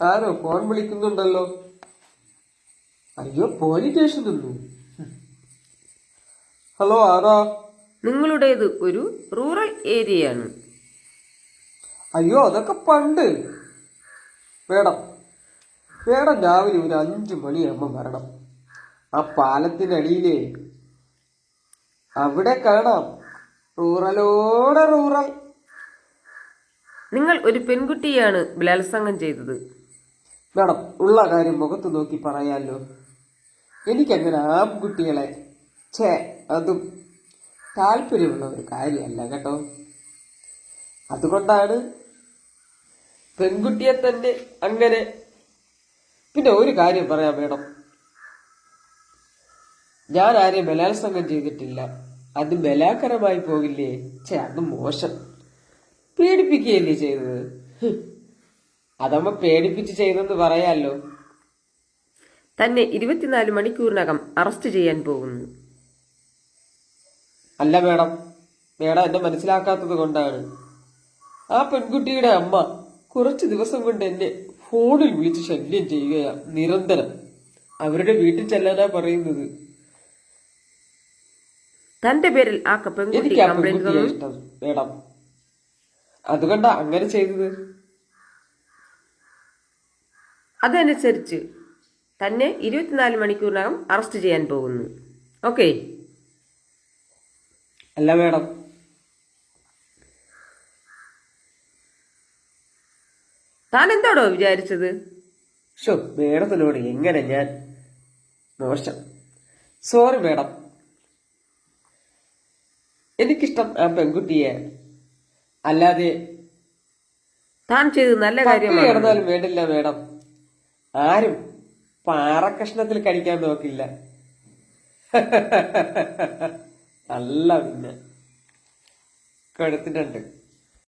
ആരോ phone വിളിക്കുന്നുണ്ടല്ലോ. അയ്യോ, police station നിന്നു. Hello, ആരാ? നിങ്ങളുടേത് ഒരു റൂറൽ ഏരിയയാണ്. അയ്യോ, അതൊക്കെ പണ്ട്. മേഡം മേഡം രാവിലെ ഒരു 5 മണിയാകുമ്പോൾ വരണം. ആ പാലത്തിനടിയിലേ അവിടെ കാണാം. റൂറലോടെ റൂറൽ. നിങ്ങൾ ഒരു പെൺകുട്ടിയാണ് ബലാത്സംഗം ചെയ്തത്. മേഡം, ഉള്ള കാര്യം മുഖത്ത് നോക്കി പറയാലോ. എനിക്കങ്ങനെ ആൺകുട്ടികളെ അതും താല്പര്യമുള്ള ഒരു കാര്യമല്ല കേട്ടോ. അതുകൊണ്ടാണ് പെൺകുട്ടിയെ തന്നെ അങ്ങനെ. പിന്നെ ഒരു കാര്യം പറയാം മേഡം, ഞാൻ ആരെയും ബലാത്സംഗം ചെയ്തിട്ടില്ല. അത് ബലാത്കരമായി പോകില്ലേ? അത് മോശം. പേടിപ്പിക്കുകയല്ലേ ചെയ്തത്. അതമ്മ പേടിപ്പിച്ച് ചെയ്തെന്ന് പറയാലോ. തന്നെ 24 മണിക്കൂറിനകം അറസ്റ്റ് ചെയ്യാൻ പോകുന്നു. അല്ല മേഡം, എന്നെ മനസ്സിലാക്കാത്തത് കൊണ്ടാണ്. ആ പെൺകുട്ടിയുടെ അമ്മ കുറച്ച് ദിവസം കൊണ്ട് എന്നെ ഫോണിൽ വിളിച്ച് ശല്യം ചെയ്യുകയാ നിരന്തരം. അവരുടെ വീട്ടിൽ ചെല്ലാനാ പറയുന്നത്. തന്റെ പേരിൽ ആ പെൺകുട്ടി കംപ്ലൈന്റ് ഇഷ്ടം മേഡം, അതുകൊണ്ടാ അങ്ങനെ ചെയ്തത്. അതനുസരിച്ച് തന്നെ 24 മണിക്കൂറിനകം അറസ്റ്റ് ചെയ്യാൻ പോകുന്നു. ഓക്കെ? അല്ല മേഡം, താൻ എന്താണോ വിചാരിച്ചത്? മേഡത്തിനോട് എങ്ങനെ ഞാൻ മോശം. Sorry madam. എനിക്കിഷ്ടം ആ പെൺകുട്ടിയെ. അല്ലാതെ താൻ ചെയ്ത് നല്ല കാര്യമാണ്. കിടന്നാലും വേണ്ടില്ല മേഡം. ആരും പാറക്കഷ്ണത്തിൽ കടിക്കാൻ നോക്കില്ല. അല്ല പിന്നെ കെടുത്തിട്ടുണ്ട്.